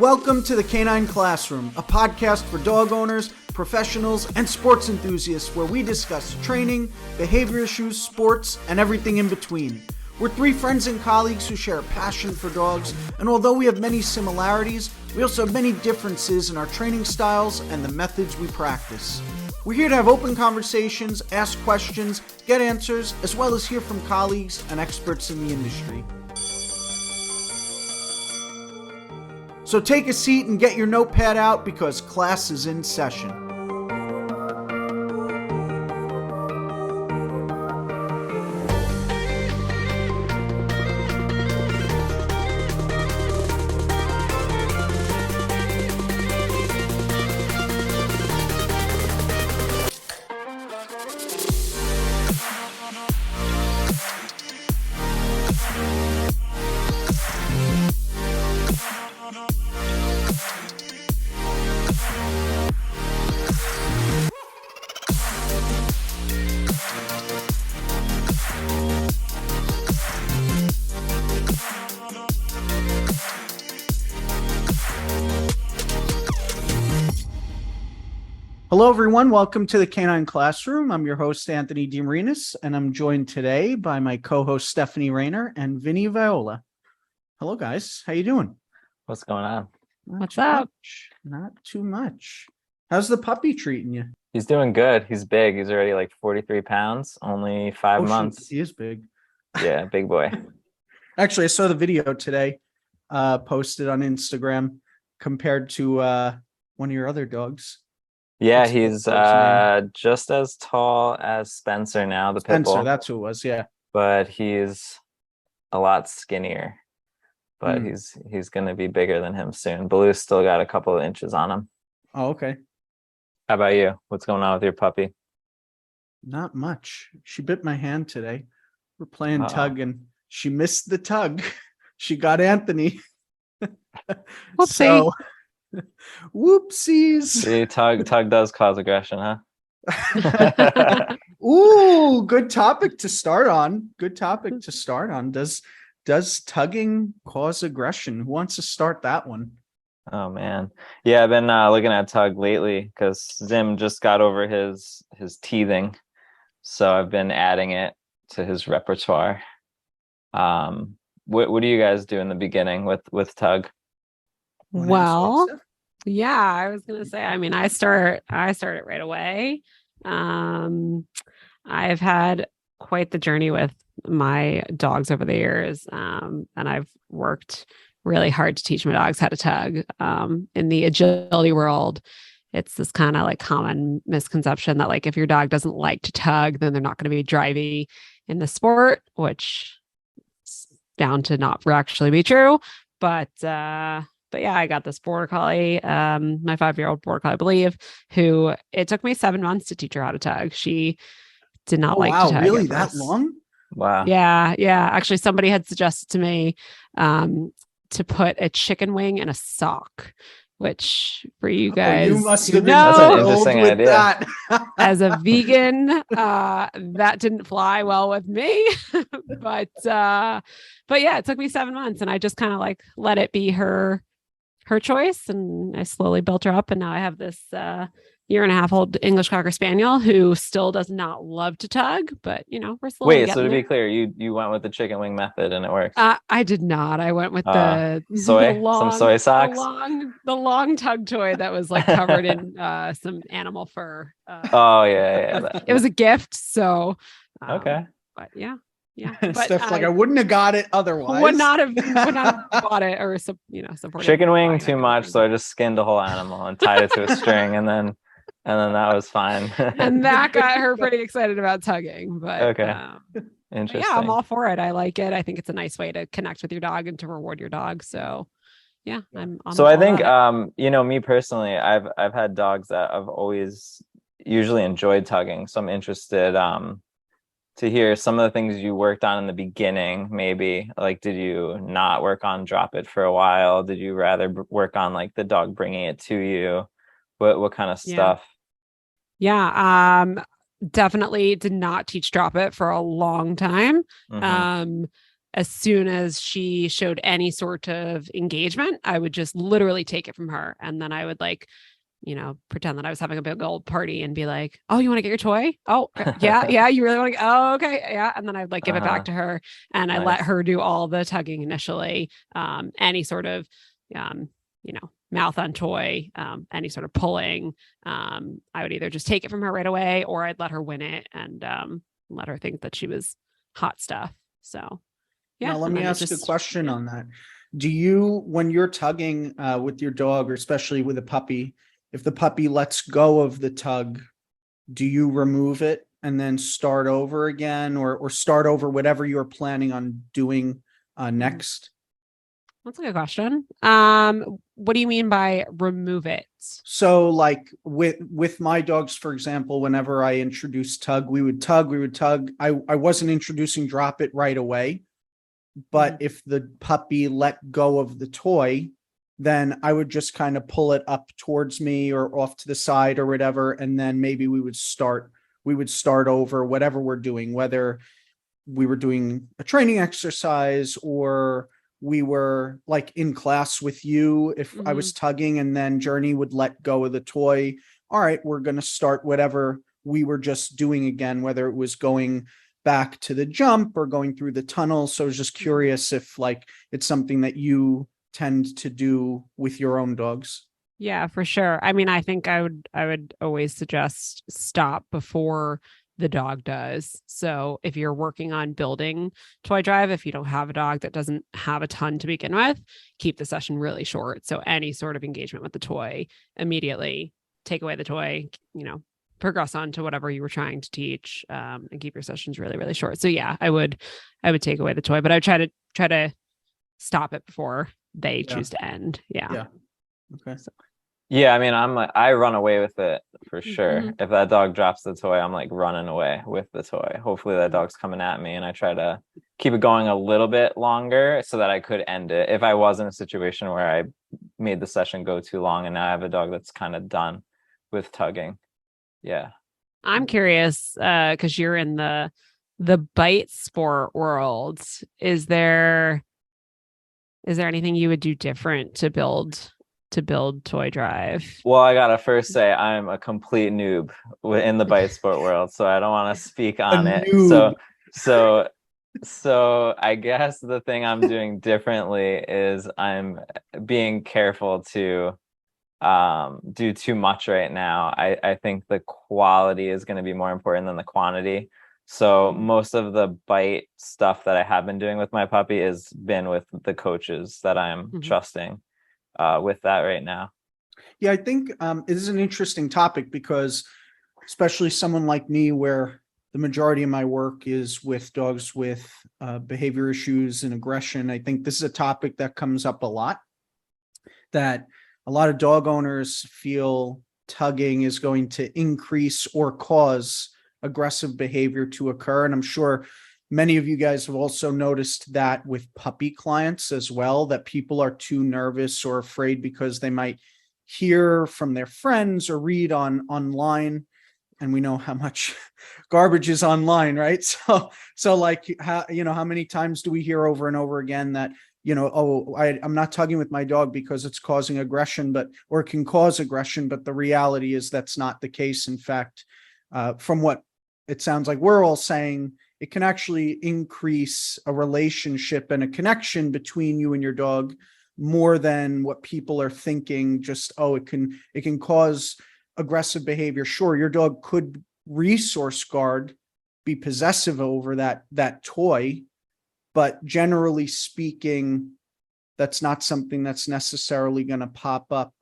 Welcome to the Canine Classroom, a podcast for dog owners, professionals, and sports enthusiasts where we discuss training, behavior issues, sports, and everything in between. We're three friends and colleagues who share a passion for dogs, and although we have many similarities, we also have many differences in our training styles and the methods we practice. We're here to have open conversations, ask questions, get answers, as well as hear from colleagues and experts in the industry. So take a seat and get your notepad out because class is in session. Hello, everyone. Welcome to the Canine Classroom. I'm your host, Anthony DeMarinis, and I'm joined today by my co-host, Stephanie Rayner and Vinny Viola. Hello, guys. How you doing? What's going on? What's up? Not too much. How's the puppy treating you? He's doing good. He's big. He's already like 43 pounds, only 5 months. Shoot. He is big. Yeah, big boy. Actually, I saw the video today posted on Instagram compared to one of your other dogs. Yeah, he's just as tall as Spencer now, the pit bull. Spencer, that's who it was, yeah. But he's a lot skinnier. But he's going to be bigger than him soon. Baloo's still got a couple of inches on him. Oh, okay. How about you? What's going on with your puppy? Not much. She bit my hand today. We're playing tug and she missed the tug. She got Anthony. Whoopsie. So, whoopsies. See, tug does cause aggression, huh? Ooh, good topic to start on. Does tugging cause aggression? Who wants to start that one? Oh man, yeah, I've been looking at tug lately because Zim just got over his teething, so I've been adding it to his repertoire. What do you guys do in the beginning with tug? Well, yeah, I was gonna say. I mean, I start it right away. I've had quite the journey with my dogs over the years, and I've worked really hard to teach my dogs how to tug. In the agility world, it's this kind of like common misconception that like if your dog doesn't like to tug, then they're not going to be drivey in the sport, which is bound to not actually be true. But yeah, I got this border collie, my 5-year-old border collie, I believe, who it took me 7 months to teach her how to tug. She did not like to tug. Really that long? Wow. Yeah. Actually, somebody had suggested to me to put a chicken wing in a sock, which for you guys, you must have been That's an interesting idea. That. as a vegan, that didn't fly well with me. but yeah, it took me 7 months, and I just kind of like let it be her choice, and I slowly built her up, and now I have this 1.5-year-old English Cocker Spaniel who still does not love to tug, but we're slowly Wait, so to there. be clear, you went with the chicken wing method and it works? I did not. I went with the some soy socks, the long tug toy that was like covered in some animal fur. Oh yeah. It was a gift, so okay. But yeah. But Stuff like I wouldn't have got it otherwise. Would not have bought it or supported chicken wing too much, so I just skinned a whole animal and tied it to a string, and then that was fine. And that got her pretty excited about tugging. But okay, interesting. Yeah, I'm all for it. I like it. I think it's a nice way to connect with your dog and to reward your dog. So yeah, So I think me personally, I've had dogs that I've always usually enjoyed tugging, so I'm interested to hear some of the things you worked on in the beginning. Maybe like, did you not work on drop it for a while? Did you rather work on like the dog bringing it to you? What kind of stuff? Definitely did not teach drop it for a long time. as soon as she showed any sort of engagement, I would just literally take it from her. And then I would like, pretend that I was having a big old party and be like, oh, you want to get your toy? Oh, yeah. Yeah. You really want to? Oh, okay. Yeah. And then I'd like give it back to her, and I let Nice. her do all the tugging initially. Any sort of, mouth on toy, any sort of pulling. I would either just take it from her right away, or I'd let her win it and let her think that she was hot stuff. So, yeah. Now, let and me then it ask a just- question yeah. on that. Do you, when you're tugging with your dog, or especially with a puppy, if the puppy lets go of the tug, do you remove it and then start over again, or start over whatever you're planning on doing next? That's a good question. What do you mean by remove it? So like with my dogs, for example, whenever I introduced tug, we would tug. I wasn't introducing drop it right away. But if the puppy let go of the toy, then I would just kind of pull it up towards me or off to the side or whatever. And then maybe we would start over whatever we're doing, whether we were doing a training exercise or we were like in class with you. If I was tugging and then Journey would let go of the toy, all right, we're going to start whatever we were just doing again, whether it was going back to the jump or going through the tunnel. So I was just curious if like it's something that you tend to do with your own dogs. Yeah, for sure. I mean, I think I would always suggest stop before the dog does. So if you're working on building toy drive, if you don't have a dog that doesn't have a ton to begin with, keep the session really short. So any sort of engagement with the toy, immediately take away the toy, progress on to whatever you were trying to teach, and keep your sessions really, really short. So yeah, I would take away the toy, but I would try to stop it before they choose to end. Yeah. Okay. Yeah, I mean, I run away with it for sure. If that dog drops the toy, I'm like running away with the toy. Hopefully that dog's coming at me, and I try to keep it going a little bit longer so that I could end it. If I was in a situation where I made the session go too long and now I have a dog that's kind of done with tugging. Yeah. I'm curious, because you're in the bite sport world. Is there anything you would do different to build toy drive? Well, I gotta first say I'm a complete noob in the bite sport world, so I don't want to speak on it. So I guess the thing I'm doing differently is I'm being careful to do too much right now. I think the quality is going to be more important than the quantity. So most of the bite stuff that I have been doing with my puppy has been with the coaches that I'm trusting with that right now. Yeah, I think it is an interesting topic because especially someone like me where the majority of my work is with dogs with behavior issues and aggression. I think this is a topic that comes up a lot, that a lot of dog owners feel tugging is going to increase or cause aggressive behavior to occur. And I'm sure many of you guys have also noticed that with puppy clients as well, that people are too nervous or afraid because they might hear from their friends or read online. And we know how much garbage is online, right? So like, how many times do we hear over and over again that, I'm not tugging with my dog because it's causing aggression, or it can cause aggression, but the reality is that's not the case. In fact, from what it sounds like we're all saying, it can actually increase a relationship and a connection between you and your dog more than what people are thinking. Just, it can cause aggressive behavior. Sure, your dog could resource guard, be possessive over that toy, but generally speaking, that's not something that's necessarily going to pop up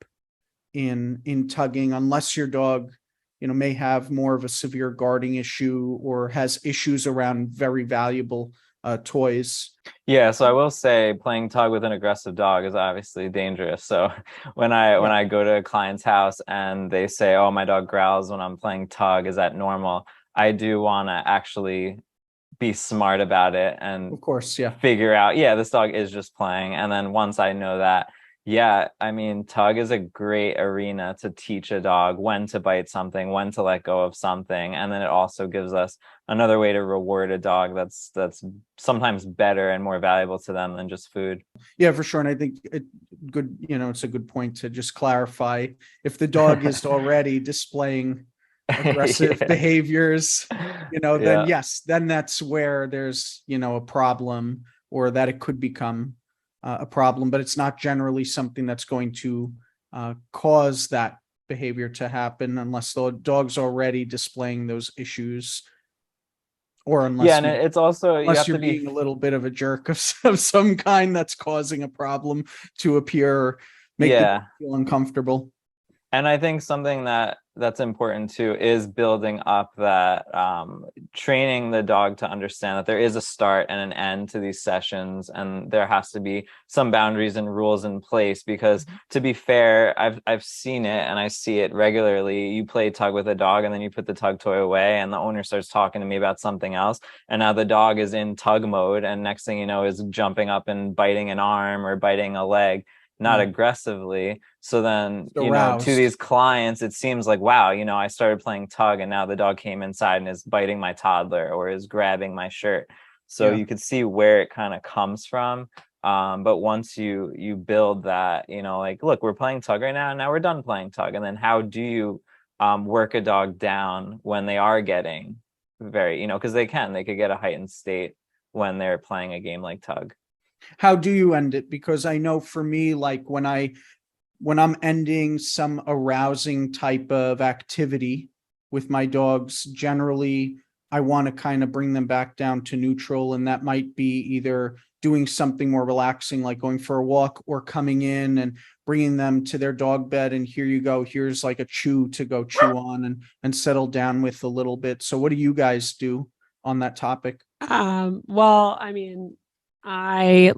in tugging unless your dog, may have more of a severe guarding issue or has issues around very valuable toys. Yeah, so I will say playing tug with an aggressive dog is obviously dangerous. So when I go to a client's house and they say, "Oh, my dog growls when I'm playing tug, is that normal?" I do want to actually be smart about it and of course, figure out, this dog is just playing. And then once I know that, Yeah, I mean, tug is a great arena to teach a dog when to bite something, when to let go of something, and then it also gives us another way to reward a dog that's sometimes better and more valuable to them than just food. Yeah, for sure. And I think good, it's a good point to just clarify if the dog is already displaying aggressive Yeah. behaviors, then Yeah. yes, then that's where there's, a problem, or that it could become a problem, but it's not generally something that's going to cause that behavior to happen unless the dog's already displaying those issues, or Yeah, unless and you it's also you unless have you're to be being a little bit of a jerk of some kind that's causing a problem to appear, or make the dog yeah. feel uncomfortable. And I think something that's important too is building up that training the dog to understand that there is a start and an end to these sessions, and there has to be some boundaries and rules in place. Because to be fair, I've seen it and I see it regularly. You play tug with a dog and then you put the tug toy away, and the owner starts talking to me about something else, and now the dog is in tug mode, and next thing you know is jumping up and biting an arm or biting a leg, not Yeah. aggressively. So then, Just to aroused. these clients, it seems like, wow, I started playing tug and now the dog came inside and is biting my toddler or is grabbing my shirt. So Yeah. you could see where it kind of comes from. But once you build that, like, look, we're playing tug right now, and now we're done playing tug. And then how do you work a dog down when they are getting very, because they could get a heightened state when they're playing a game like tug. How do you end it? Because I know for me, like when I'm ending some arousing type of activity with my dogs, generally I want to kind of bring them back down to neutral. And that might be either doing something more relaxing, like going for a walk, or coming in and bringing them to their dog bed. And here you go. Here's like a chew to go chew on and settle down with a little bit. So what do you guys do on that topic? Well, I mean, I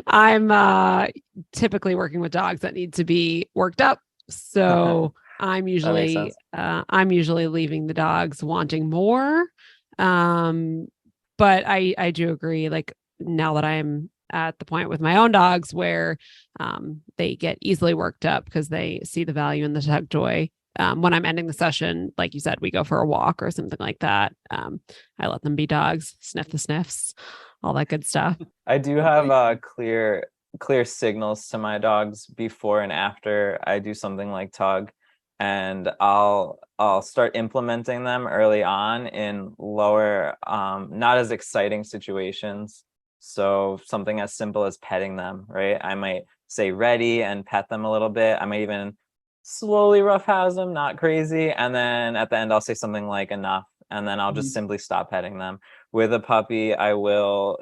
I'm typically working with dogs that need to be worked up. So That makes sense. I'm usually leaving the dogs wanting more. Um, but I do agree, like now that I'm at the point with my own dogs where they get easily worked up because they see the value in the tug toy. When I'm ending the session, like you said, we go for a walk or something like that. I let them be dogs, sniff the sniffs, all that good stuff. I do have clear signals to my dogs before and after I do something like tug, and I'll start implementing them early on in lower not as exciting situations. So something as simple as petting them, right? I might say ready and pet them a little bit. I might even slowly roughhouse them, not crazy, and then at the end I'll say something like enough, and then I'll just Mhm. simply stop petting them. With a puppy, I will,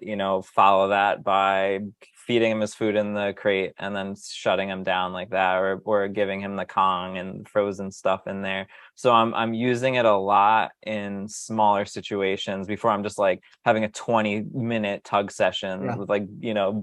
follow that by feeding him his food in the crate and then shutting him down like that, or giving him the Kong and frozen stuff in there. So I'm using it a lot in smaller situations before I'm just like having a 20-minute tug session Yeah. with, like,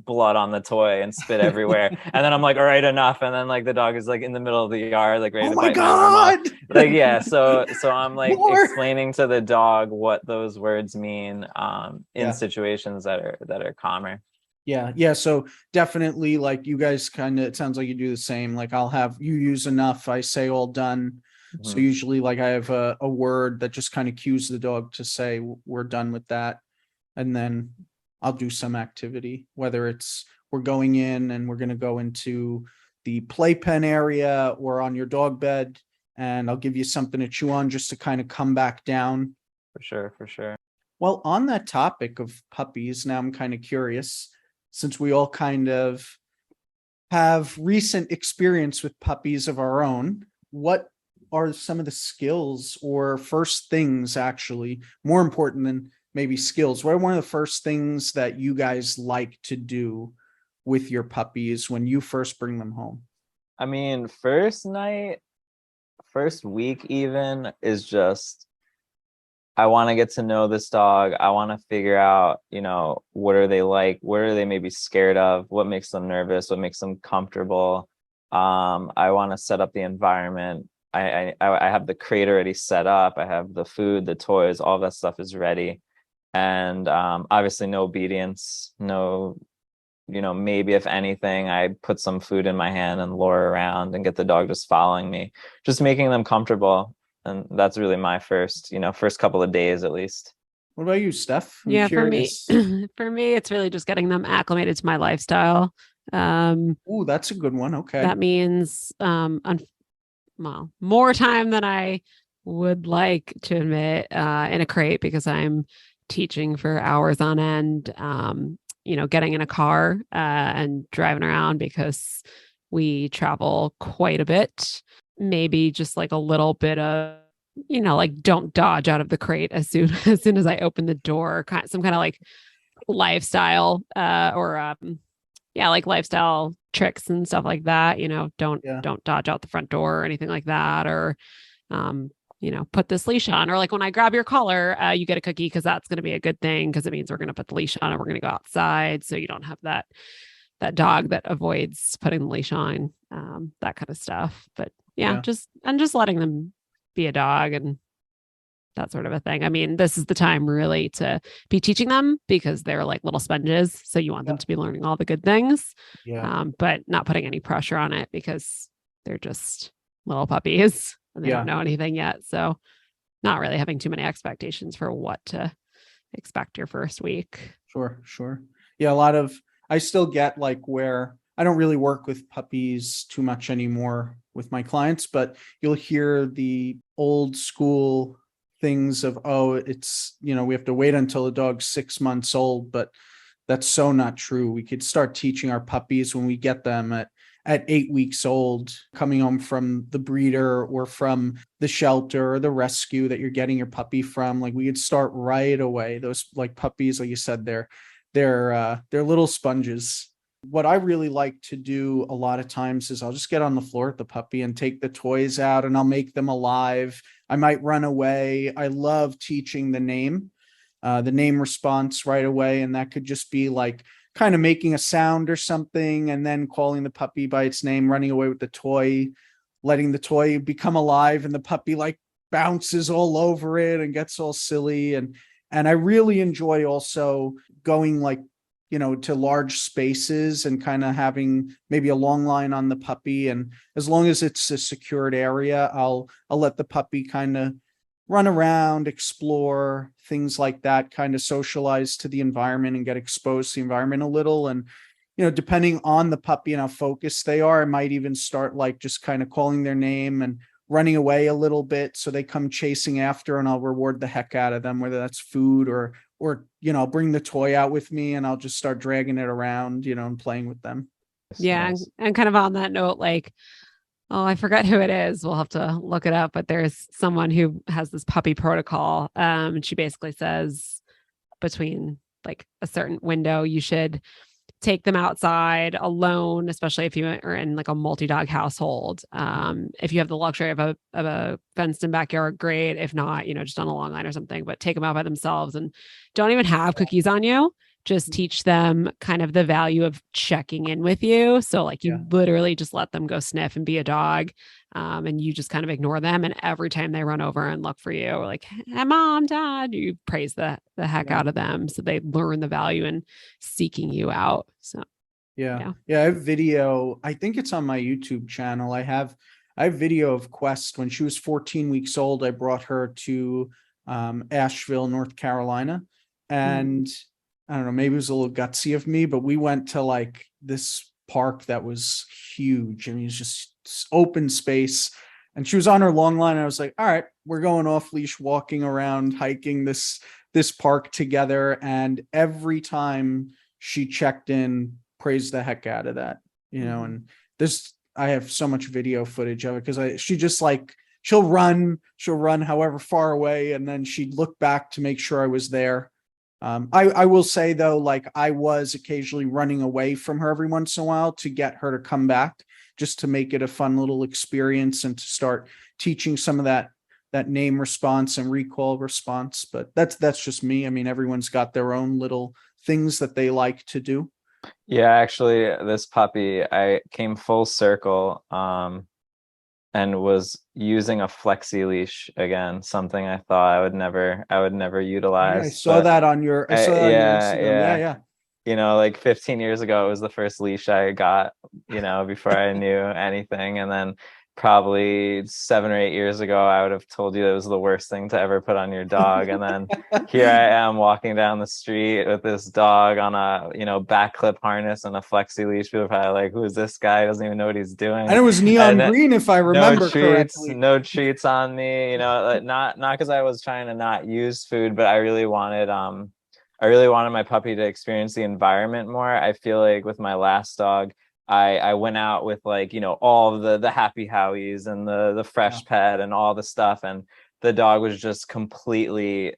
blood on the toy and spit everywhere. And then I'm like, all right, enough. And then like the dog is like in the middle of the yard, like ready Oh to my bite my arm off. God. Like, yeah, so I'm like More. explaining to the dog what those words mean in Yeah. situations that are calmer. Yeah. Yeah. So definitely, like, you guys kind of, it sounds like you do the same. Like, I'll have you use enough. I say all done. So Mhm. usually, like, I have a word that just kind of cues the dog to say we're done with that. And then I'll do some activity, whether it's we're going in and we're going to go into the playpen area or on your dog bed, and I'll give you something to chew on just to kind of come back down. For sure, for sure. Well, on that topic of puppies, now I'm kind of curious, since we all kind of have recent experience with puppies of our own, what are some of the skills or first things, actually more important than maybe skills? What are one of the first things that you guys like to do with your puppies when you first bring them home? I mean, first night, first week even is just, I want to get to know this dog. I want to figure out, what are they like? What are they maybe scared of? What makes them nervous? What makes them comfortable? I want to set up the environment. I have the crate already set up. I have the food, the toys, all that stuff is ready. And obviously no obedience, no maybe if anything, I put some food in my hand and lure around and get the dog just following me, just making them comfortable. And that's really my first couple of days at least. What about you, Steph? I'm Yeah, curious. for me, it's really just getting them acclimated to my lifestyle. Ooh, that's a good one. Okay. That means, well, more time than I would like to admit in a crate because I'm teaching for hours on end. Getting in a car and driving around because we travel quite a bit. Maybe just like a little bit of, like don't dodge out of the crate as soon as I open the door. Some kind of like lifestyle like lifestyle tricks and stuff like that. Don't dodge out the front door or anything like that, or put this leash on, or like when I grab your collar, you get a cookie because that's going to be a good thing because it means we're going to put the leash on and we're going to go outside, so you don't have that dog that avoids putting the leash on, that kind of stuff. But just letting them be a dog and that sort of a thing. I mean, this is the time really to be teaching them because they're like little sponges. So you want them to be learning all the good things, but not putting any pressure on it because they're just little puppies and they don't know anything yet. So not really having too many expectations for what to expect your first week. Sure. Yeah, I still get like where I don't really work with puppies too much anymore with my clients, but you'll hear the old school things of, it's, we have to wait until the dog's 6 months old, but that's so not true. We could start teaching our puppies when we get them at 8 weeks old, coming home from the breeder or from the shelter or the rescue that you're getting your puppy from. Like we could start right away. Those like puppies, like you said, they're little sponges. What I really like to do a lot of times is I'll just get on the floor with the puppy and take the toys out and I'll make them alive. I might run away. I love teaching the name response right away. And that could just be like kind of making a sound or something and then calling the puppy by its name, running away with the toy, letting the toy become alive and the puppy like bounces all over it and gets all silly. And I really enjoy also going like, to large spaces and kind of having maybe a long line on the puppy. And as long as it's a secured area, I'll let the puppy kind of run around, explore, things like that, kind of socialize to the environment and get exposed to the environment a little. And, depending on the puppy and how focused they are, I might even start like just kind of calling their name and running away a little bit so they come chasing after, and I'll reward the heck out of them, whether that's food or I'll bring the toy out with me and I'll just start dragging it around, and playing with them. Yeah. And kind of on that note, like, I forgot who it is. We'll have to look it up, but there's someone who has this puppy protocol. And she basically says between like a certain window, you should take them outside alone, especially if you are in like a multi-dog household. If you have the luxury of a fenced-in backyard, great. If not, just on a long line or something, but take them out by themselves and don't even have cookies on you. Just teach them kind of the value of checking in with you. So like you literally just let them go sniff and be a dog. And you just kind of ignore them. And every time they run over and look for you, or like, hey, mom, dad, you praise the heck out of them. So they learn the value in seeking you out. So yeah. I have video. I think it's on my YouTube channel. I have video of Quest when she was 14 weeks old. I brought her to Asheville, North Carolina. And I don't know, maybe it was a little gutsy of me, but we went to like this park that was huge. I mean, it's just open space. And she was on her long line. And I was like, all right, we're going off leash, walking around, hiking this park together. And every time she checked in, praised the heck out of that, and I have so much video footage of it because she just like, she'll run however far away. And then she'd look back to make sure I was there. I will say though, like I was occasionally running away from her every once in a while to get her to come back, just to make it a fun little experience and to start teaching some of that name response and recall response. But that's just me. I mean, everyone's got their own little things that they like to do. Yeah, actually, this puppy, I came full circle. And was using a flexi leash again, something I thought I would never utilize. I saw that on your Instagram. Yeah. like 15 years ago, it was the first leash I got, before I knew anything. And then probably 7 or 8 years ago, I would have told you it was the worst thing to ever put on your dog. And then here I am walking down the street with this dog on a, back clip harness and a flexi leash. People are probably like, who is this guy? He doesn't even know what he's doing. And it was neon And green, if I remember correctly. no treats on me, not because I was trying to not use food, but I really wanted my puppy to experience the environment more. I feel like with my last dog, I went out with like, all of the happy howies and the fresh pet and all the stuff. And the dog was just completely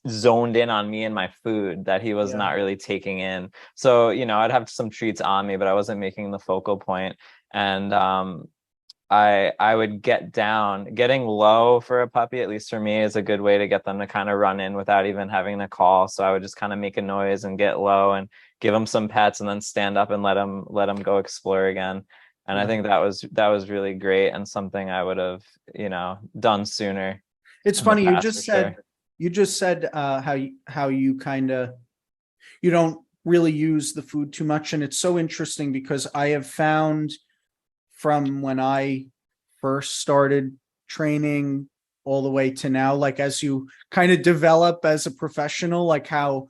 zoned in on me and my food that he was not really taking in. So, I'd have some treats on me, but I wasn't making the focal point. And I would getting low for a puppy, at least for me, is a good way to get them to kind of run in without even having to call. So I would just kind of make a noise and get low and give them some pets and then stand up and let them go explore again. And I think that was really great and something I would have, done sooner. It's funny. You just said how you kind of, you don't really use the food too much. And it's so interesting because I have found from when I first started training all the way to now, like as you kind of develop as a professional, like how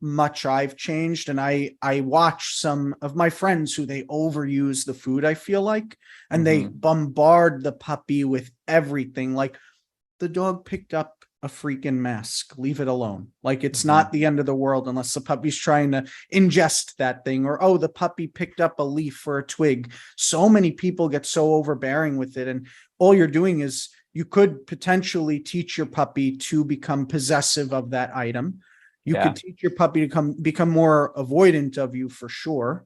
much I've changed. And I watch some of my friends who they overuse the food, I feel like, and they bombard the puppy with everything. Like the dog picked up a freaking mask, leave it alone. Like it's not the end of the world unless the puppy's trying to ingest that thing, or, oh, the puppy picked up a leaf or a twig. So many people get so overbearing with it. And all you're doing is you could potentially teach your puppy to become possessive of that item. You could teach your puppy to become more avoidant of you for sure.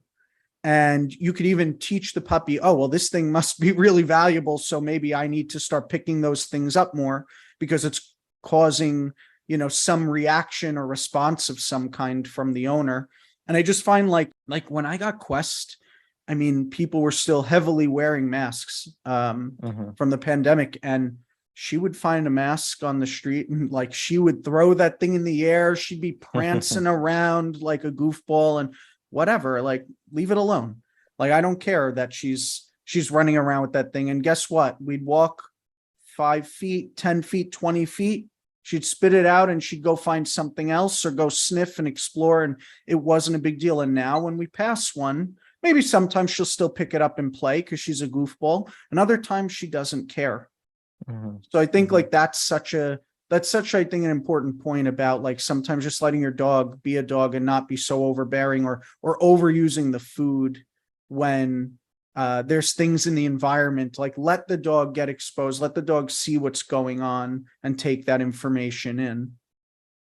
And you could even teach the puppy, oh, well, this thing must be really valuable. So maybe I need to start picking those things up more because it's causing, some reaction or response of some kind from the owner. And I just find like when I got Quest, I mean, people were still heavily wearing masks from the pandemic, and she would find a mask on the street and like she would throw that thing in the air. She'd be prancing around like a goofball and whatever, like leave it alone. Like, I don't care that she's running around with that thing. And guess what? We'd walk 5 feet, 10 feet, 20 feet. She'd spit it out and she'd go find something else or go sniff and explore. And it wasn't a big deal. And now when we pass one, maybe sometimes she'll still pick it up and play because she's a goofball. And other times she doesn't care. So I think like that's such I think an important point about like sometimes just letting your dog be a dog and not be so overbearing or overusing the food when there's things in the environment. Like let the dog get exposed, let the dog see what's going on and take that information in,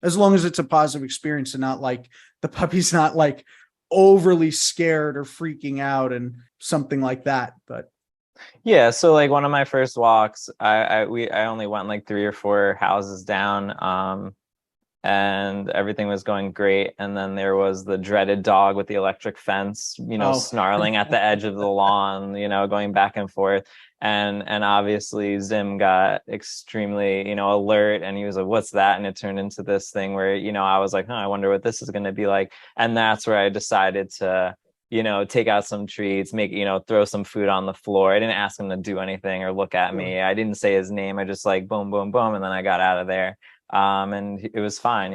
as long as it's a positive experience and not like the puppy's not like overly scared or freaking out and something like that. But yeah, so like one of my first walks, I only went like 3 or 4 houses down, and everything was going great. And then there was the dreaded dog with the electric fence, snarling at the edge of the lawn, going back and forth. And obviously Zim got extremely, alert, and he was like, what's that? And it turned into this thing where, I was like, I wonder what this is going to be like. And that's where I decided to, take out some treats, throw some food on the floor. I didn't ask him to do anything or look at me. I didn't say his name. I just like boom, boom, boom. And then I got out of there. And it was fine,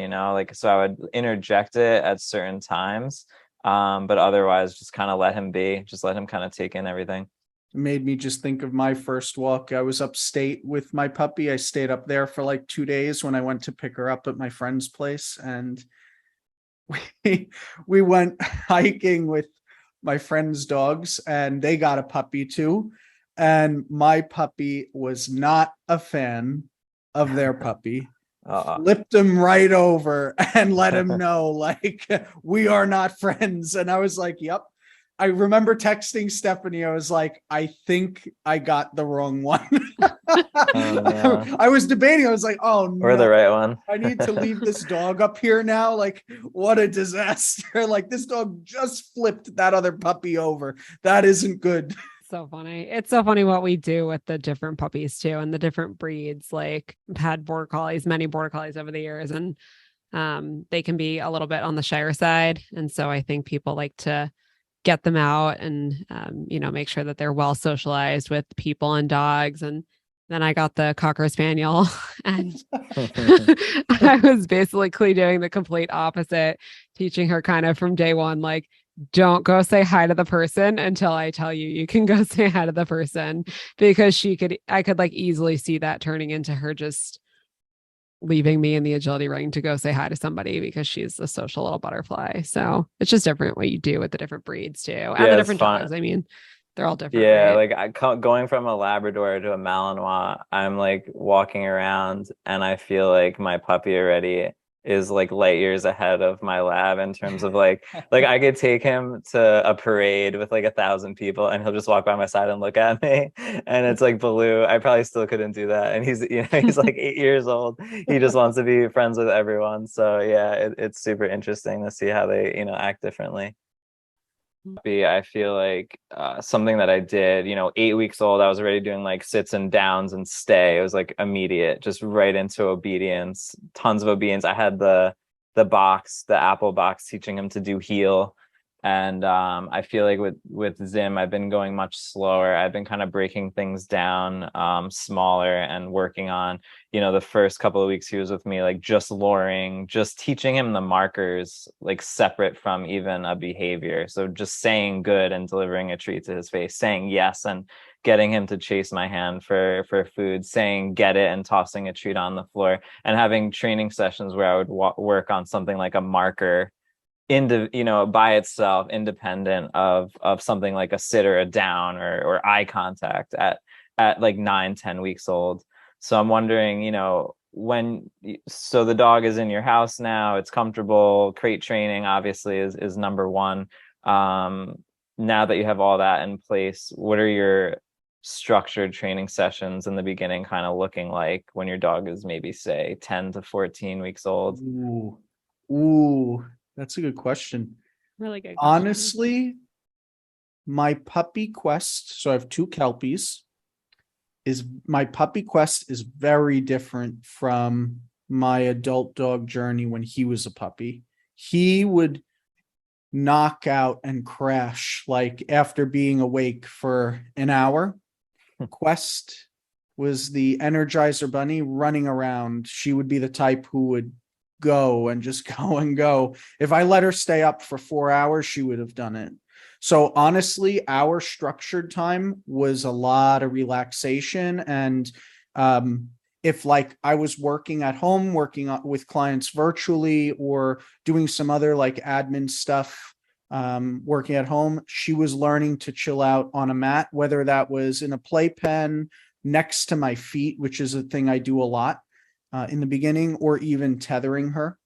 so I would interject it at certain times. But otherwise just kind of let him be, just let him kind of take in everything. It made me just think of my first walk. I was upstate with my puppy. I stayed up there for like 2 days when I went to pick her up at my friend's place. And we went hiking with my friend's dogs and they got a puppy too. And my puppy was not a fan of their puppy. Flipped him right over and let him know, like, we are not friends. And I was like, yep. I remember texting Stephanie. I was like, I think I got the wrong one. Yeah. I was debating. I was like, oh, no, or the right one. I need to leave this dog up here now. Like, what a disaster. Like, this dog just flipped that other puppy over. That isn't good. So funny. It's so funny what we do with the different puppies too, and the different breeds. Like I've had border collies, many border collies over the years. And They can be a little bit on the shyer side. And so I think people like to get them out and, make sure that they're well socialized with people and dogs. And then I got the Cocker Spaniel and I was basically doing the complete opposite, teaching her kind of from day one, like, don't go say hi to the person until I tell you you can go say hi to the person, because I could like easily see that turning into her just leaving me in the agility ring to go say hi to somebody because she's a social little butterfly. So it's just different what you do with the different breeds too. And the Yeah, it's different fun. dogs. I mean, they're all different. Yeah, Right? like going from a Labrador to a Malinois, I'm like walking around and I feel like my puppy already is like light years ahead of my lab in terms of like I could take him to a parade with like 1,000 people and he'll just walk by my side and look at me, and it's like Baloo. I probably still couldn't do that, and he's like 8 years old. He just wants to be friends with everyone. So yeah, it's super interesting to see how they act differently. I feel like something that I did, 8 weeks old, I was already doing like sits and downs and stay. It was like immediate, just right into obedience, tons of obedience. I had the Apple box, teaching him to do heel. And I feel like with Zim, I've been going much slower. I've been kind of breaking things down smaller and working on, the first couple of weeks he was with me, like just luring, just teaching him the markers, like separate from even a behavior. So just saying good and delivering a treat to his face, saying yes and getting him to chase my hand for food, saying get it and tossing a treat on the floor, and having training sessions where I would work on something like a marker by itself, independent of something like a sit or a down or eye contact at like 9-10 weeks old. So I'm wondering, so the dog is in your house now, it's comfortable, crate training obviously is number one. Now that you have all that in place, what are your structured training sessions in the beginning kind of looking like when your dog is maybe say 10 to 14 weeks old? Ooh, that's a good question. Really good question. Honestly, my puppy quest, so I have two Kelpies, my puppy quest is very different from my adult dog journey when he was a puppy. He would knock out and crash like after being awake for an hour. Quest was the Energizer Bunny running around. She would be the type who would go and just go and go. If I let her stay up for 4 hours, she would have done it. So honestly, our structured time was a lot of relaxation. And if like I was working at home, working with clients virtually or doing some other like admin stuff, working at home, she was learning to chill out on a mat, whether that was in a playpen next to my feet, which is a thing I do a lot in the beginning, or even tethering her.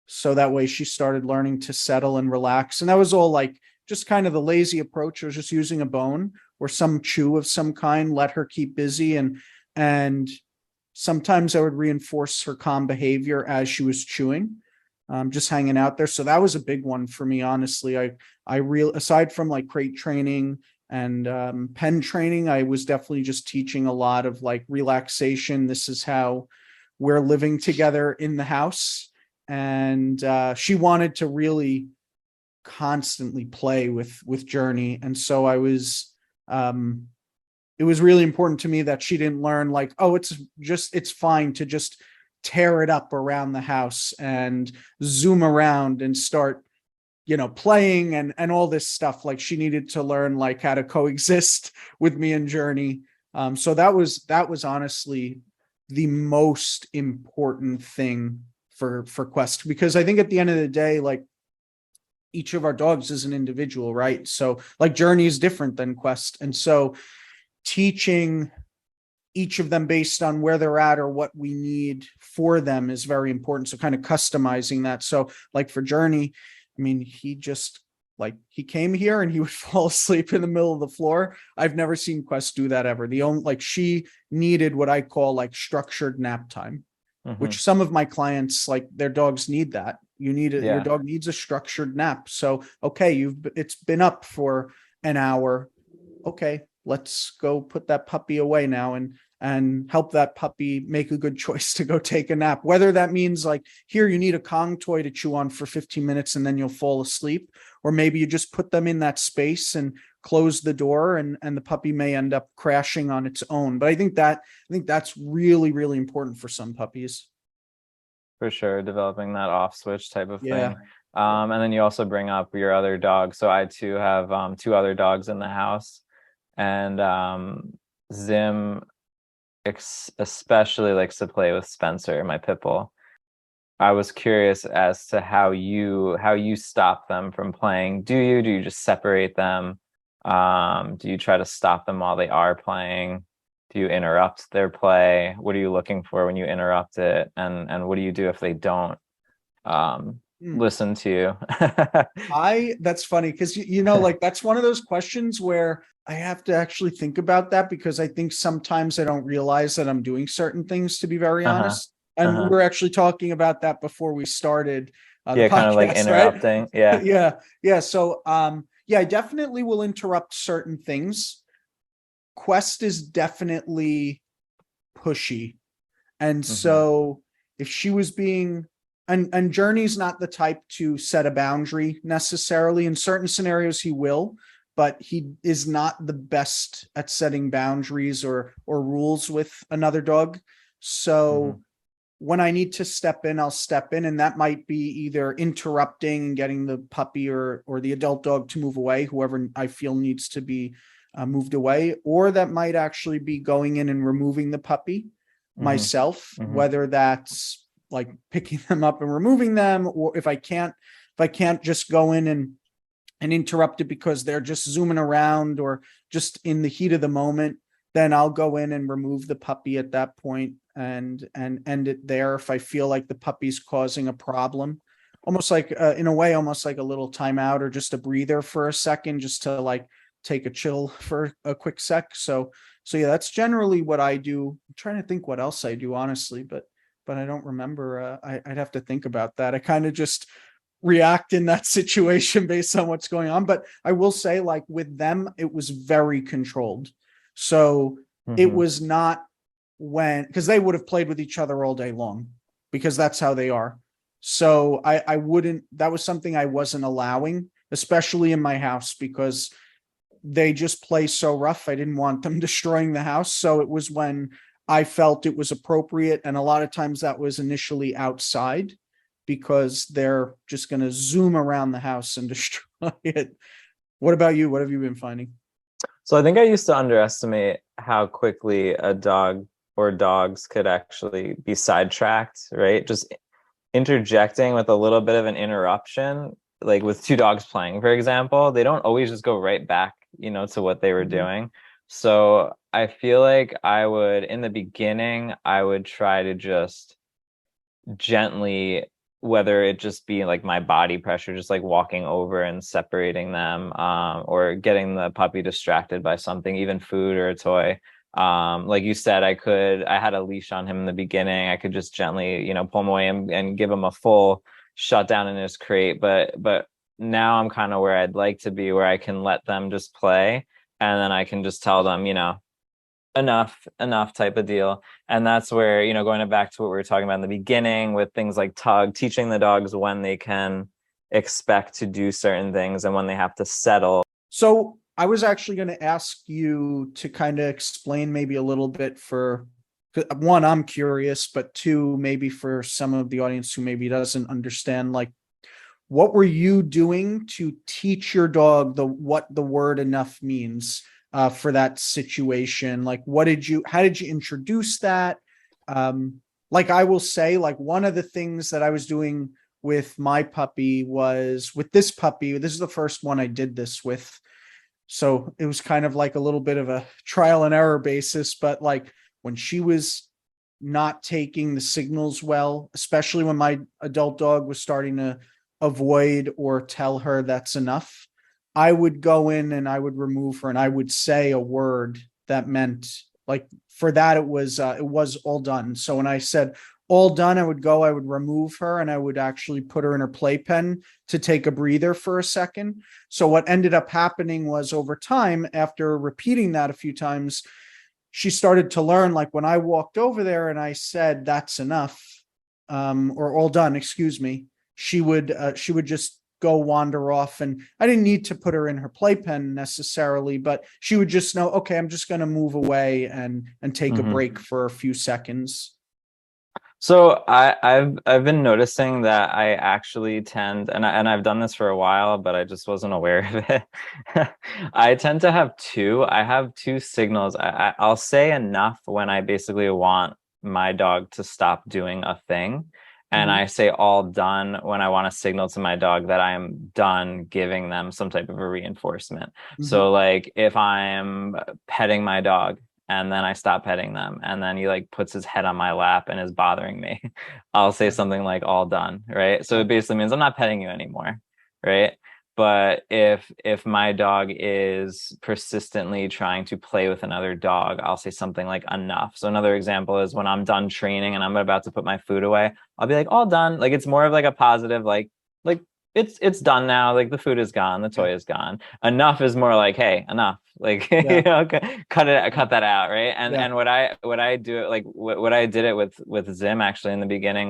So that way she started learning to settle and relax. And that was all like just kind of the lazy approach. I was just using a bone or some chew of some kind, let her keep busy. And sometimes I would reinforce her calm behavior as she was chewing, just hanging out there. So that was a big one for me, honestly. Aside from like crate training and pen training, I was definitely just teaching a lot of like relaxation. This is how we're living together in the house. And she wanted to really constantly play with Journey. And so it was really important to me that she didn't learn like, oh, it's fine to just tear it up around the house and zoom around and start, playing and all this stuff. Like she needed to learn like how to coexist with me and Journey. So that was honestly the most important thing for Quest, because I think at the end of the day, like each of our dogs is an individual, right? So like Journey is different than Quest. And so teaching each of them based on where they're at or what we need for them is very important. So kind of customizing that. So like for Journey, I mean, he came here and he would fall asleep in the middle of the floor. I've never seen Quest do that ever. She needed what I call like structured nap time, which some of my clients, like their dogs need that. Your dog needs a structured nap. So, okay, it's been up for an hour. Okay, let's go put that puppy away now. and help that puppy make a good choice to go take a nap. Whether that means like, here, you need a Kong toy to chew on for 15 minutes and then you'll fall asleep, or maybe you just put them in that space and close the door, and the puppy may end up crashing on its own. But I think that's really, really important for some puppies. For sure, developing that off switch type of Yeah. thing. And then you also bring up your other dog. So I too have two other dogs in the house, and Zim especially likes to play with Spencer, my pit bull. I was curious as to how you stop them from playing. Do you just separate them? Do you try to stop them while they are playing? Do you interrupt their play? What are you looking for when you interrupt it? And what do you do if they don't listen to you? That's funny, because like, that's one of those questions where I have to actually think about that, because I think sometimes I don't realize that I'm doing certain things, to be very honest. And we were actually talking about that before we started the podcast, kind of like interrupting. Right? Yeah. Yeah. So I definitely will interrupt certain things. Quest is definitely pushy. And so if she was being, and Journey's not the type to set a boundary necessarily. In certain scenarios he will, but he is not the best at setting boundaries or rules with another dog. So when I need to step in, I'll step in, and that might be either interrupting and getting the puppy or the adult dog to move away, whoever I feel needs to be moved away, or that might actually be going in and removing the puppy myself, whether that's like picking them up and removing them, or if I can't just go in and interrupt it because they're just zooming around or just in the heat of the moment, then I'll go in and remove the puppy at that point and end it there if I feel like the puppy's causing a problem. Almost like in a way, almost like a little timeout or just a breather for a second, just to like take a chill for a quick sec. So yeah, that's generally what I do. I'm trying to think what else I do, honestly, but I don't remember. I'd have to think about that. I kind of just react in that situation based on what's going on. But I will say, like, with them, it was very controlled. So it was not because they would have played with each other all day long, because that's how they are. So I wouldn't, that was something I wasn't allowing, especially in my house, because they just play so rough. I didn't want them destroying the house. So it was when I felt it was appropriate. And a lot of times that was initially outside, because they're just going to zoom around the house and destroy it. What about you? What have you been finding? So I think I used to underestimate how quickly a dog or dogs could actually be sidetracked, right? Just interjecting with a little bit of an interruption, like with two dogs playing, for example, they don't always just go right back, to what they were doing. So I feel like in the beginning, I would try to just gently, whether it just be like my body pressure, just like walking over and separating them, or getting the puppy distracted by something, even food or a toy. Like you said, I had a leash on him in the beginning. I could just gently, pull him away and give him a full shutdown in his crate. But now I'm kind of where I'd like to be, where I can let them just play, and then I can just tell them, enough type of deal. And that's where, going back to what we were talking about in the beginning with things like tug, teaching the dogs when they can expect to do certain things and when they have to settle. So I was actually going to ask you to kind of explain maybe a little bit for, one, I'm curious, but two, maybe for some of the audience who maybe doesn't understand, like, what were you doing to teach your dog what the word enough means for that situation? Like, how did you introduce that? Like, I will say, like, one of the things that I was doing with my puppy was with this puppy. This is the first one I did this with. So it was kind of like a little bit of a trial and error basis, but like when she was not taking the signals well, especially when my adult dog was starting to avoid or tell her that's enough, I would go in and I would remove her and I would say a word that meant, like, for that, it was all done. So when I said all done, I would remove her and I would actually put her in her playpen to take a breather for a second. So what ended up happening was, over time, after repeating that a few times, she started to learn, like when I walked over there and I said, that's enough, or all done, excuse me, she would just go wander off, and I didn't need to put her in her playpen necessarily, but she would just know, okay, I'm just going to move away and take a break for a few seconds. So I've been noticing that I actually tend, and I've done this for a while, but I just wasn't aware of it. I tend to have two. I have two signals. I'll say enough when I basically want my dog to stop doing a thing. And I say all done when I want to signal to my dog that I'm done giving them some type of a reinforcement. So like if I'm petting my dog and then I stop petting them, and then he like puts his head on my lap and is bothering me, I'll say something like all done, right? So it basically means I'm not petting you anymore, right? But if my dog is persistently trying to play with another dog, I'll say something like enough. So another example is when I'm done training and I'm about to put my food away, I'll be like all done. Like it's more of like a positive, like it's done now. Like the food is gone, the toy is gone. Enough is more like, hey, enough. Like you know, cut that out, right? And what I do it like what I did it with Zim actually in the beginning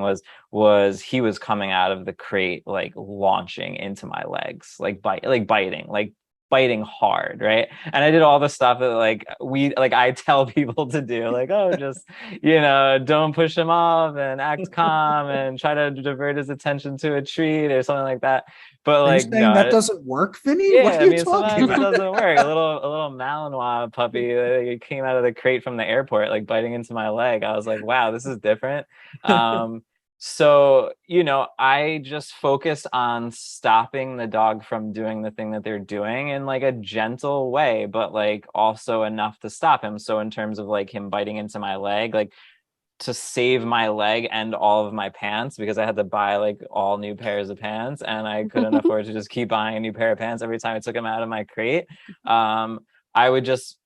was he was coming out of the crate like launching into my legs, like biting hard, right? And I did all the stuff that I tell people to do, like, oh, just don't push him off and act calm and try to divert his attention to a treat or something like that. But are you like, saying that doesn't work, Vinny? Yeah, what are you talking sometimes about? it doesn't work. A little Malinois puppy that came out of the crate from the airport, like biting into my leg. I was like, wow, this is different. So, I just focus on stopping the dog from doing the thing that they're doing in like a gentle way, but like also enough to stop him. So in terms of like him biting into my leg, like to save my leg and all of my pants, because I had to buy like all new pairs of pants and I couldn't afford to just keep buying a new pair of pants every time I took him out of my crate. I would just,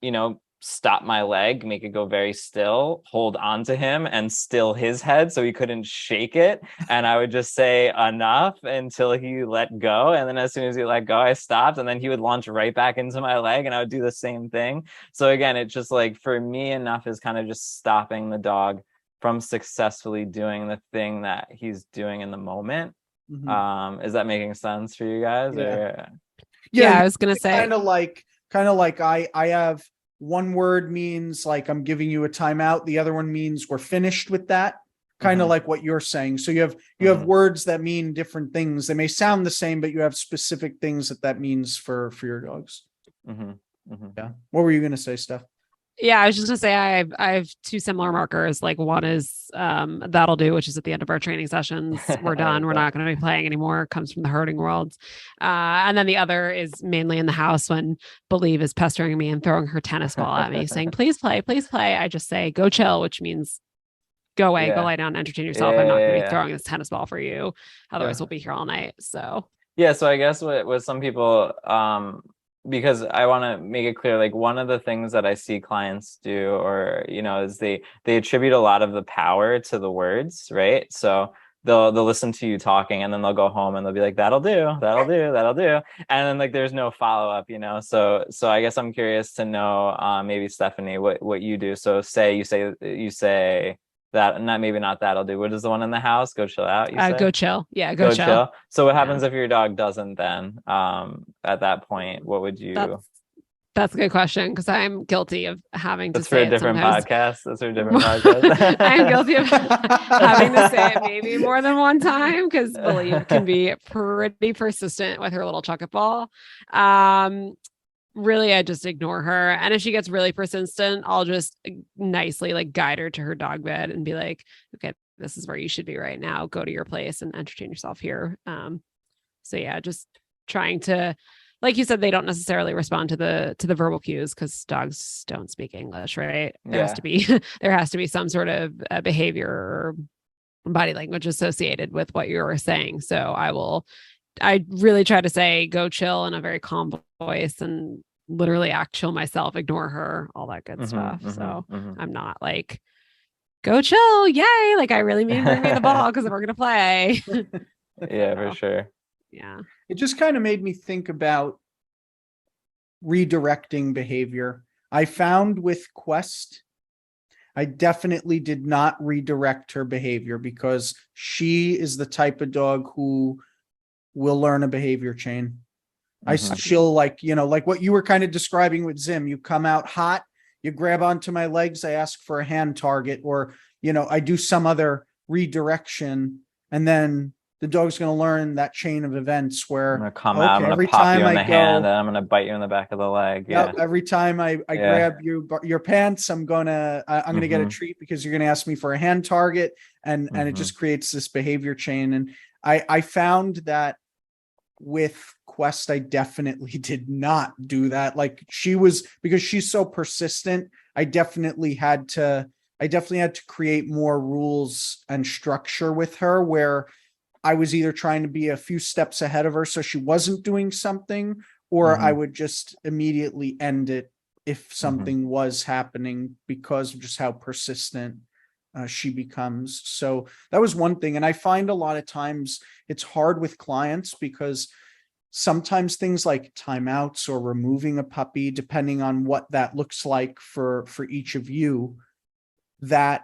stop my leg, make it go very still, hold on to him and still his head so he couldn't shake it. And I would just say enough until he let go. And then as soon as he let go, I stopped, and then he would launch right back into my leg and I would do the same thing. So again, it's just like, for me, enough is kind of just stopping the dog from successfully doing the thing that he's doing in the moment. Is that making sense for you guys? Yeah, I was gonna say kind of like I have one word means like I'm giving you a timeout, the other one means we're finished with that, kind of like what you're saying. So you have words that mean different things. They may sound the same, but you have specific things that means for your dogs. Yeah. What were you gonna say, Steph? Yeah, I was just gonna say I have two similar markers. Like one is that'll do, which is at the end of our training sessions. We're done. We're not going to be playing anymore. It comes from the herding worlds. And then the other is mainly in the house when Believe is pestering me and throwing her tennis ball at me, saying, please play, please play. I just say, go chill, which means go away, go lie down, entertain yourself. I'm not going to be throwing this tennis ball for you. Otherwise we'll be here all night. So so I guess what some people because I want to make it clear, like one of the things that I see clients do, or is they attribute a lot of the power to the words, right? So they'll listen to you talking and then they'll go home and they'll be like, that'll do, and then like there's no follow-up, so I guess I'm curious to know, maybe Stephanie, what you do. So you say that, not that'll do. What is the one in the house? Go chill out, you say? Go chill. Yeah, go chill. So what happens if your dog doesn't then? At that point, what would you... That's a good question, because I'm guilty of having to say it. That's for a different podcast. I'm guilty of having to say it maybe more than one time, because Believe can be pretty persistent with her little chuck-it ball. Really, I just ignore her. And if she gets really persistent, I'll just nicely like guide her to her dog bed and be like, okay, this is where you should be right now. Go to your place and entertain yourself here. So yeah, just trying to, like you said, they don't necessarily respond to the verbal cues because dogs don't speak English, right? There has to be some sort of behavior or body language associated with what you're saying. So I really try to say, go chill in a very calm voice and literally act chill myself, ignore her, all that good stuff. So I'm not like, go chill, yay. Like I really mean bring me the ball because we're going to play. Yeah, for sure. Yeah. It just kind of made me think about redirecting behavior. I found with Quest I definitely did not redirect her behavior because she is the type of dog who will learn a behavior chain. She'll like, like what you were kind of describing with Zim. You come out hot, you grab onto my legs, I ask for a hand target, or, I do some other redirection, and then the dog's going to learn that chain of events I'm where, gonna come out, okay, I'm gonna every pop time you in I the hand, go, and I'm gonna bite you in the back of the leg. Yeah. yep, every time I Yeah. grab your pants, I'm gonna get a Mhm. treat because you're gonna ask me for a hand target, and it Mhm. just creates this behavior chain. And I found that with Quest, I definitely did not do that. Like because she's so persistent, I definitely had to create more rules and structure with her where I was either trying to be a few steps ahead of her so she wasn't doing something, or I Mhm. would just immediately end it if something was happening because of just how persistent she becomes. So that was one thing. And I find a lot of times it's hard with clients because sometimes things like timeouts or removing a puppy, depending on what that looks like for each of you, that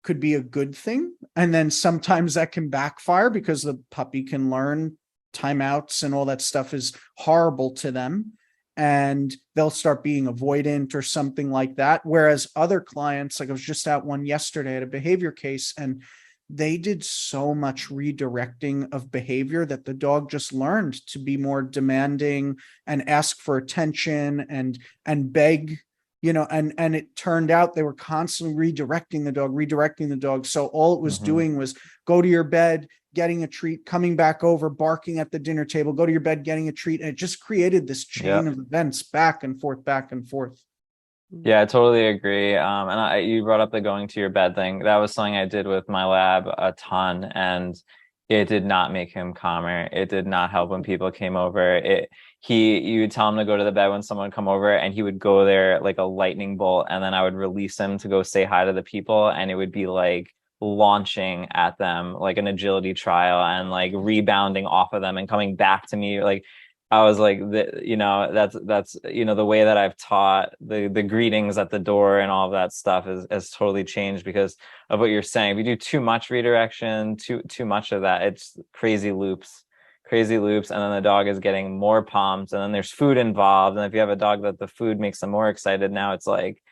could be a good thing. And then sometimes that can backfire because the puppy can learn timeouts and all that stuff is horrible to them. And they'll start being avoidant or something like that. Whereas other clients, like I was just at one yesterday at a behavior case, and they did so much redirecting of behavior that the dog just learned to be more demanding and ask for attention and beg, and it turned out they were constantly redirecting the dog. So all it was Mhm. doing was go to your bed, getting a treat, coming back over, barking at the dinner table, go to your bed, getting a treat. And it just created this chain Yep. of events back and forth, back and forth. Yeah, I totally agree. And you brought up the going to your bed thing. That was something I did with my lab a ton, and it did not make him calmer. It did not help when people came over. You would tell him to go to the bed when someone would come over, and he would go there like a lightning bolt, and then I would release him to go say hi to the people, and it would be like launching at them like an agility trial and like rebounding off of them and coming back to me like I was like, that's the way that I've taught the greetings at the door and all of that stuff has totally changed because of what you're saying. If you do too much redirection, too much of that, it's crazy loops, and then the dog is getting more pumped, and then there's food involved, and if you have a dog that the food makes them more excited, now it's like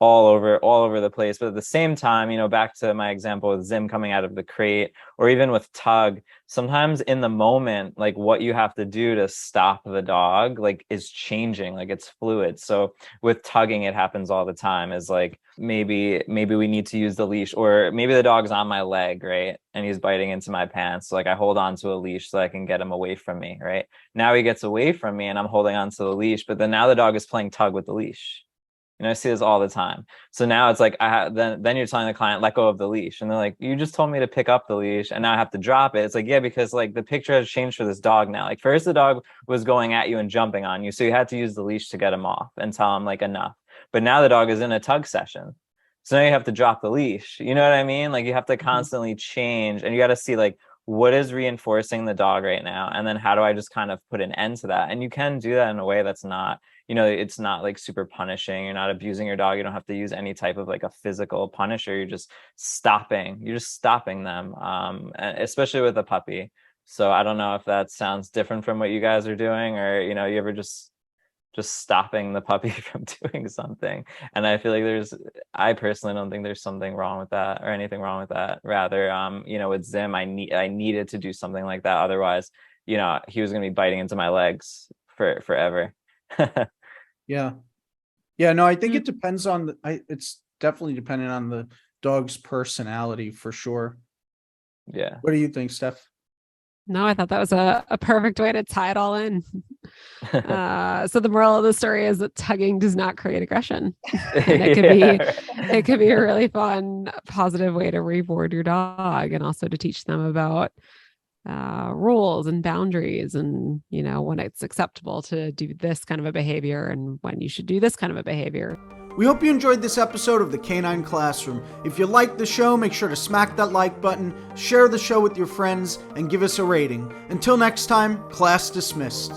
all over the place. But at the same time, back to my example with Zim coming out of the crate, or even with Tug, sometimes in the moment, like what you have to do to stop the dog like is changing, like it's fluid. So with tugging, it happens all the time, is like maybe we need to use the leash, or maybe the dog's on my leg, right, and he's biting into my pants, so like I hold on to a leash so I can get him away from me. Right now he gets away from me and I'm holding on to the leash, but then now the dog is playing tug with the leash. I see this all the time. So now it's like then you're telling the client, let go of the leash, and they're like, you just told me to pick up the leash and now I have to drop it. It's like, yeah, because like the picture has changed for this dog now. Like first the dog was going at you and jumping on you, so you had to use the leash to get him off and tell him like enough. But now the dog is in a tug session, so now you have to drop the leash. You know what I mean? Like you have to constantly change, and you got to see like what is reinforcing the dog right now, and then how do I just kind of put an end to that? And you can do that in a way that's not, it's not like super punishing. You're not abusing your dog. You don't have to use any type of like a physical punisher. You're just stopping them, especially with a puppy. So I don't know if that sounds different from what you guys are doing, or you ever just stopping the puppy from doing something. And I feel like I personally don't think there's something wrong with that or anything wrong with that. Rather, with Zim, I needed to do something like that. Otherwise, he was going to be biting into my legs forever. Yeah. Yeah. No, I think it depends on it's definitely dependent on the dog's personality for sure. Yeah. What do you think, Steph? No, I thought that was a perfect way to tie it all in. So the moral of the story is that tugging does not create aggression. And it could be a really fun, positive way to reward your dog, and also to teach them about rules and boundaries, and when it's acceptable to do this kind of a behavior and when you should do this kind of a behavior. We hope you enjoyed this episode of the Canine Classroom. If you liked the show, make sure to smack that like button, share the show with your friends, and give us a rating. Until next time, class dismissed.